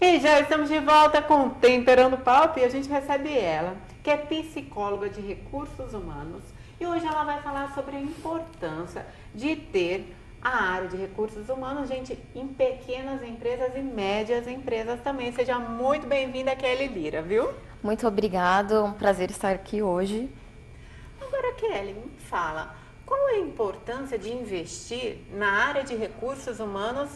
E já estamos de volta com Temperando Papo e a gente recebe ela, que é psicóloga de recursos humanos. E hoje ela vai falar sobre a importância de ter a área de recursos humanos, gente, em pequenas empresas e médias empresas também. Seja muito bem-vinda, Kelly Lira, viu? Muito obrigada, um prazer estar aqui hoje. Agora, Kelly, me fala, qual é a importância de investir na área de recursos humanos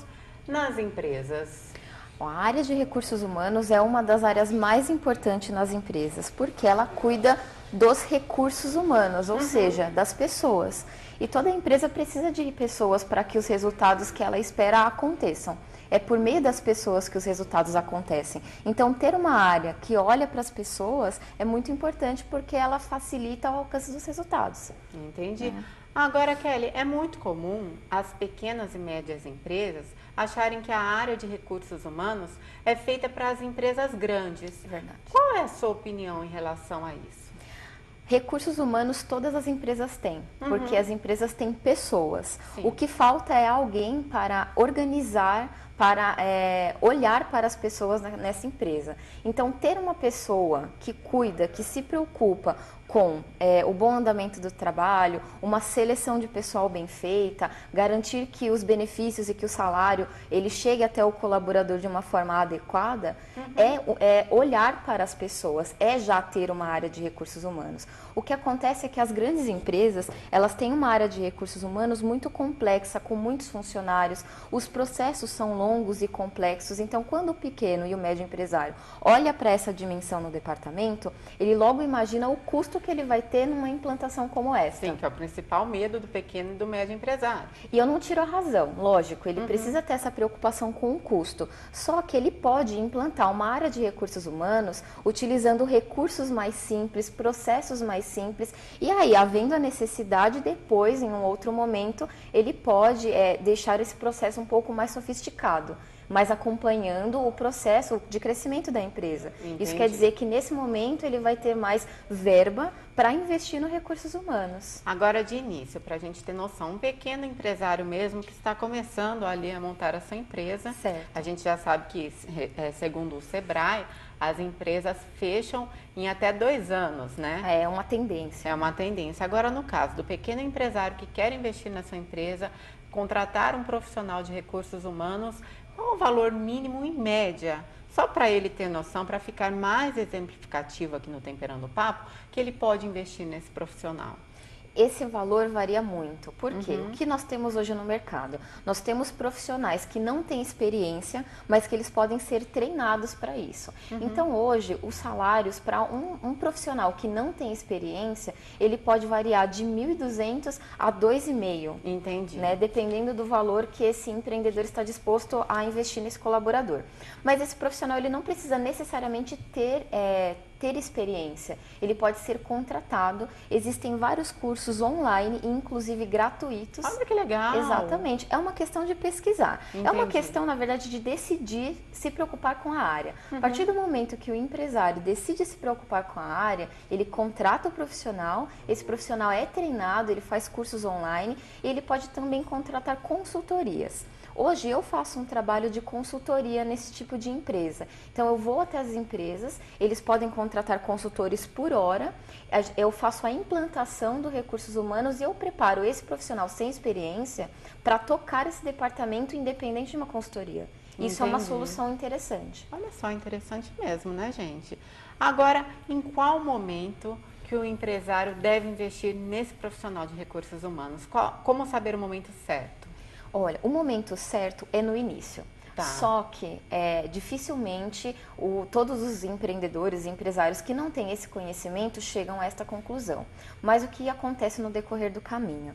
nas empresas? Bom, a área de recursos humanos é uma das áreas mais importantes nas empresas, porque ela cuida dos recursos humanos, ou seja, das pessoas. E toda empresa precisa de pessoas para que os resultados que ela espera aconteçam. É por meio das pessoas que os resultados acontecem. Então, ter uma área que olha para as pessoas é muito importante porque ela facilita o alcance dos resultados. Entendi. Agora, Kelly, é muito comum as pequenas e médias empresas acharem que a área de recursos humanos é feita para as empresas grandes. Verdade. Qual é a sua opinião em relação a isso? Recursos humanos todas as empresas têm, porque as empresas têm pessoas. Sim. O que falta é alguém para organizar, para olhar para as pessoas nessa empresa. Então, ter uma pessoa que cuida, que se preocupa com o bom andamento do trabalho, uma seleção de pessoal bem feita, garantir que os benefícios e que o salário ele chegue até o colaborador de uma forma adequada, é olhar para as pessoas, é já ter uma área de recursos humanos. O que acontece é que as grandes empresas, elas têm uma área de recursos humanos muito complexa, com muitos funcionários, os processos são longos e complexos, então quando o pequeno e o médio empresário olha para essa dimensão no departamento, ele logo imagina o custo que ele vai ter numa implantação como essa. Sim, que é o principal medo do pequeno e do médio empresário. E eu não tiro a razão, lógico, ele precisa ter essa preocupação com o custo, só que ele pode implantar uma área de recursos humanos utilizando recursos mais simples, processos mais simples, e aí, havendo a necessidade, depois, em um outro momento, ele pode deixar esse processo um pouco mais sofisticado, mas acompanhando o processo de crescimento da empresa. Entendi. Isso quer dizer que nesse momento ele vai ter mais verba para investir nos recursos humanos. Agora, de início, para a gente ter noção, um pequeno empresário mesmo que está começando ali a montar a sua empresa, Certo. a gente já sabe que, segundo o Sebrae, as empresas fecham em até 2 anos, né? É uma tendência. É uma tendência. Agora, no caso do pequeno empresário que quer investir na sua empresa, contratar um profissional de recursos humanos, qual o valor mínimo em média? Só para ele ter noção, para ficar mais exemplificativo aqui no Temperando o Papo, que ele pode investir nesse profissional. Esse valor varia muito. Por quê? O que nós temos hoje no mercado? Nós temos profissionais que não têm experiência, mas que eles podem ser treinados para isso. Então, hoje, os salários para um profissional que não tem experiência, ele pode variar de 1.200 a 2,5. Entendi. Né? Dependendo do valor que esse empreendedor está disposto a investir nesse colaborador. Mas esse profissional, ele não precisa necessariamente ter experiência, ele pode ser contratado, existem vários cursos online, inclusive gratuitos. Olha que legal! Exatamente, é uma questão de pesquisar, Entendi. é uma questão, na verdade, de decidir se preocupar com a área. A partir do momento que o empresário decide se preocupar com a área, ele contrata o profissional, esse profissional é treinado, ele faz cursos online e ele pode também contratar consultorias. Hoje eu faço um trabalho de consultoria nesse tipo de empresa. Então eu vou até as empresas, eles podem contratar consultores por hora, eu faço a implantação dos recursos humanos e eu preparo esse profissional sem experiência para tocar esse departamento independente de uma consultoria. Isso é uma solução interessante. Olha só, interessante mesmo, né, gente? Agora, em qual momento que o empresário deve investir nesse profissional de recursos humanos? Como saber o momento certo? Olha, o momento certo é no início. Tá. Só que dificilmente todos os empreendedores e empresários que não têm esse conhecimento chegam a esta conclusão. Mas o que acontece no decorrer do caminho?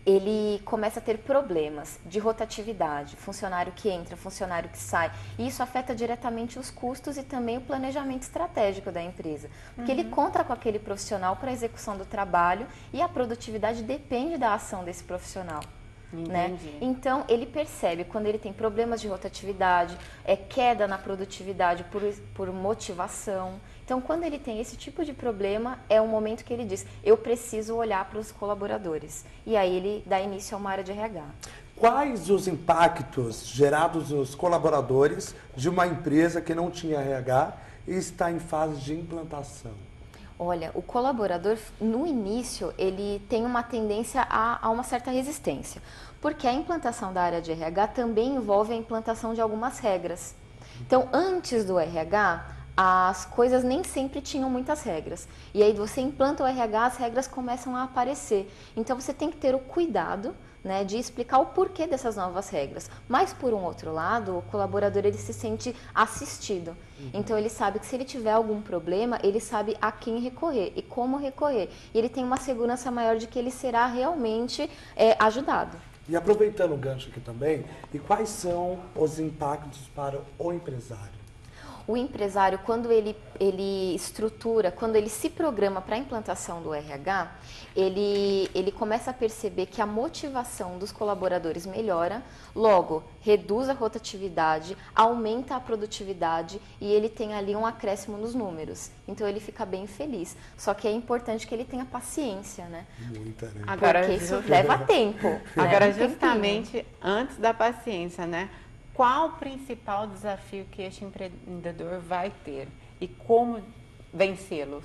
Ele começa a ter problemas de rotatividade, funcionário que entra, funcionário que sai, e isso afeta diretamente os custos e também o planejamento estratégico da empresa, porque ele conta com aquele profissional para a execução do trabalho e a produtividade depende da ação desse profissional. Né? Então, ele percebe quando ele tem problemas de rotatividade, queda na produtividade por motivação. Então, quando ele tem esse tipo de problema, é o momento que ele diz, eu preciso olhar para os colaboradores. E aí ele dá início a uma área de RH. quais os impactos gerados nos colaboradores de uma empresa que não tinha RH e está em fase de implantação? Olha, o colaborador, no início, ele tem uma tendência a uma certa resistência, porque a implantação da área de RH também envolve a implantação de algumas regras. Então, antes do RH, as coisas nem sempre tinham muitas regras. E aí você implanta o RH, as regras começam a aparecer. Então, você tem que ter o cuidado, né, de explicar o porquê dessas novas regras. Mas, por um outro lado, o colaborador ele se sente assistido. Então, ele sabe que se ele tiver algum problema, ele sabe a quem recorrer e como recorrer. E ele tem uma segurança maior de que ele será realmente ajudado. E aproveitando o gancho aqui também, e quais são os impactos para o empresário? O empresário, quando ele estrutura, quando ele se programa para a implantação do RH, ele começa a perceber que a motivação dos colaboradores melhora, logo reduz a rotatividade, aumenta a produtividade e ele tem ali um acréscimo nos números. Então ele fica bem feliz. Só que é importante que ele tenha paciência, né? Muita, né? Porque isso leva tempo. Agora, justamente antes da paciência, né? Qual o principal desafio que este empreendedor vai ter e como vencê-los?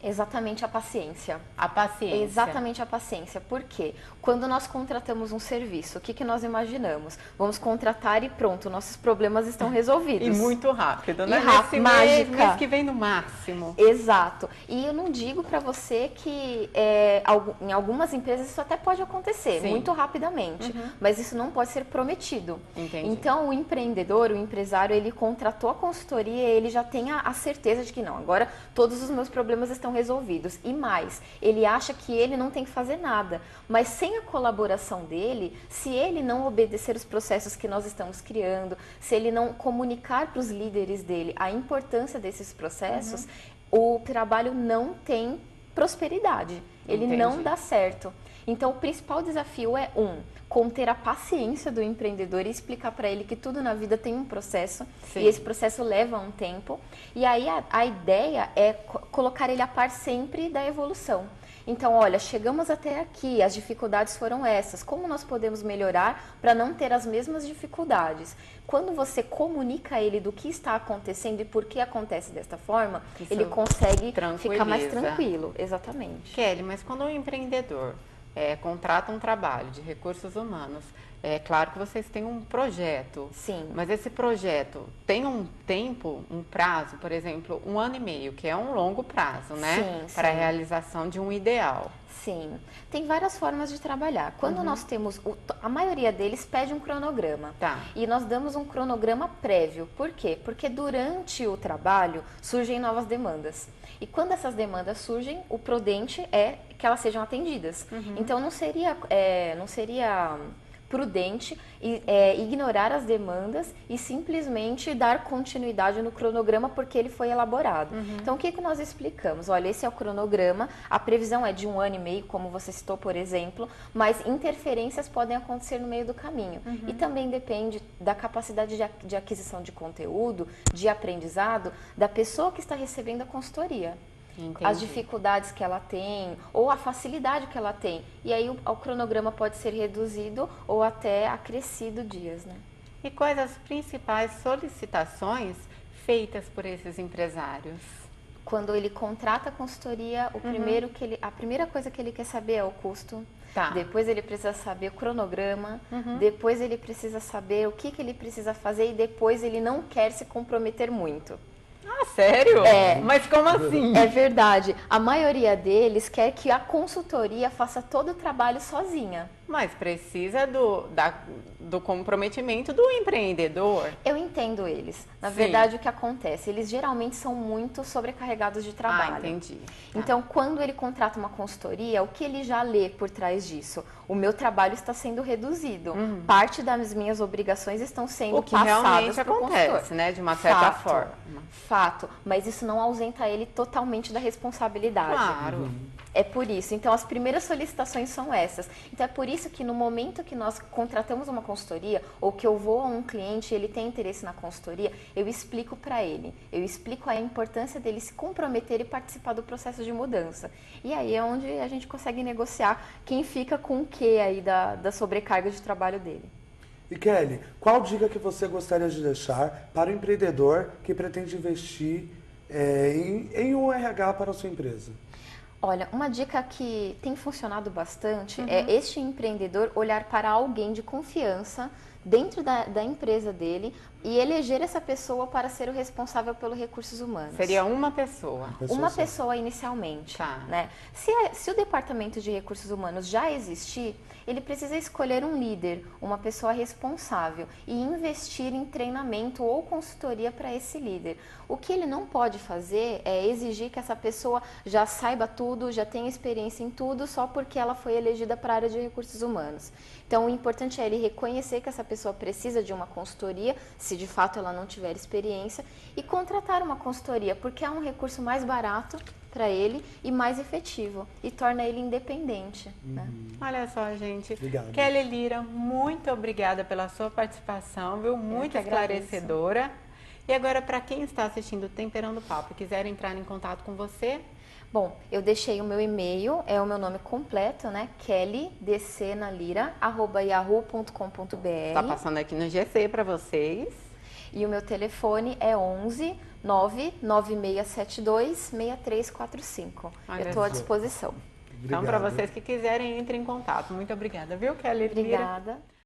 Exatamente a paciência. A paciência. Exatamente a paciência. Por quê? Quando nós contratamos um serviço, o que nós imaginamos? Vamos contratar e pronto, nossos problemas estão resolvidos. E muito rápido, né? E rápido, mágica. Mês que vem no máximo. Exato. E eu não digo para você que em algumas empresas isso até pode acontecer, Sim. muito rapidamente, mas isso não pode ser prometido. Entendi. Então, o empreendedor, o empresário, ele contratou a consultoria, ele já tem a certeza de que não, agora todos os meus problemas estão resolvidos. E mais, ele acha que ele não tem que fazer nada, mas sem a colaboração dele, se ele não obedecer os processos que nós estamos criando, se ele não comunicar para os líderes dele a importância desses processos, o trabalho não tem prosperidade, ele Entendi. não dá certo. Então, o principal desafio é conter a paciência do empreendedor e explicar para ele que tudo na vida tem um processo. Sim. E esse processo leva um tempo. E aí a ideia é colocar ele a par sempre da evolução. Então, olha, chegamos até aqui, as dificuldades foram essas. Como nós podemos melhorar para não ter as mesmas dificuldades? Quando você comunica a ele do que está acontecendo e por que acontece desta forma, Isso ele consegue ficar mais tranquiliza. tranquilo. Exatamente. Kelly, mas quando um empreendedor contrata um trabalho de recursos humanos, é claro que vocês têm um projeto. Sim. Mas esse projeto tem um tempo, um prazo, por exemplo, 1 ano e meio, que é um longo prazo, né? Sim, para a sim. realização de um ideal. Sim, tem várias formas de trabalhar. Quando nós temos, a maioria deles pede um cronograma. Tá. E nós damos um cronograma prévio. Por quê? Porque durante o trabalho surgem novas demandas. E quando essas demandas surgem, o prudente é que elas sejam atendidas. Então não seria prudente ignorar as demandas e simplesmente dar continuidade no cronograma porque ele foi elaborado. Então, o que nós explicamos? Olha, esse é o cronograma, a previsão é de 1 ano e meio, como você citou, por exemplo, mas interferências podem acontecer no meio do caminho. E também depende da capacidade de aquisição de conteúdo, de aprendizado, da pessoa que está recebendo a consultoria. Entendi. As dificuldades que ela tem ou a facilidade que ela tem. E aí o cronograma pode ser reduzido ou até acrescido dias, né? E quais as principais solicitações feitas por esses empresários? Quando ele contrata a consultoria, a primeira coisa que ele quer saber é o custo. Tá. Depois ele precisa saber o cronograma, depois ele precisa saber o que ele precisa fazer e depois ele não quer se comprometer muito. Ah, sério? É. Mas como assim? É verdade. A maioria deles quer que a consultoria faça todo o trabalho sozinha. Mas precisa do comprometimento do empreendedor. Eu entendo eles. Na Sim. verdade, o que acontece? Eles geralmente são muito sobrecarregados de trabalho. Ah, entendi. Tá. Então, quando ele contrata uma consultoria, o que ele já lê por trás disso? O meu trabalho está sendo reduzido. Parte das minhas obrigações estão sendo O que passadas realmente para o acontece, consultor. né? De uma certa forma. Fato. Mas isso não ausenta ele totalmente da responsabilidade. Claro. É por isso. Então, as primeiras solicitações são essas. Então, é por isso que no momento que nós contratamos uma consultoria, ou que eu vou a um cliente e ele tem interesse na consultoria, eu explico para ele. Eu explico a importância dele se comprometer e participar do processo de mudança. E aí é onde a gente consegue negociar quem fica com o quê aí da sobrecarga de trabalho dele. E Kelly, qual dica que você gostaria de deixar para o empreendedor que pretende investir em um RH para a sua empresa? Olha, uma dica que tem funcionado bastante é este empreendedor olhar para alguém de confiança dentro da empresa dele e eleger essa pessoa para ser o responsável pelos recursos humanos. Seria uma pessoa. Uma pessoa inicialmente. Tá. Né? Se o departamento de recursos humanos já existir, ele precisa escolher um líder, uma pessoa responsável e investir em treinamento ou consultoria para esse líder. O que ele não pode fazer é exigir que essa pessoa já saiba tudo, já tenha experiência em tudo, só porque ela foi elegida para a área de recursos humanos. Então, o importante é ele reconhecer que essa pessoa precisa de uma consultoria, se de fato ela não tiver experiência, e contratar uma consultoria, porque é um recurso mais barato para ele e mais efetivo e torna ele independente. Né? Olha só, gente. Obrigado. Kelly Lira, muito obrigada pela sua participação, viu? Muito esclarecedora. E agora, para quem está assistindo Temperando Papo e quiser entrar em contato com você... Bom, eu deixei o meu e-mail, é o meu nome completo, né? kellydcnalira@yahoo.com.br. Tá passando aqui no GC para vocês. E o meu telefone é 11 99672 6345. Eu estou à disposição. Então, para vocês que quiserem, entrem em contato. Muito obrigada, viu, Kelly Lira? Obrigada.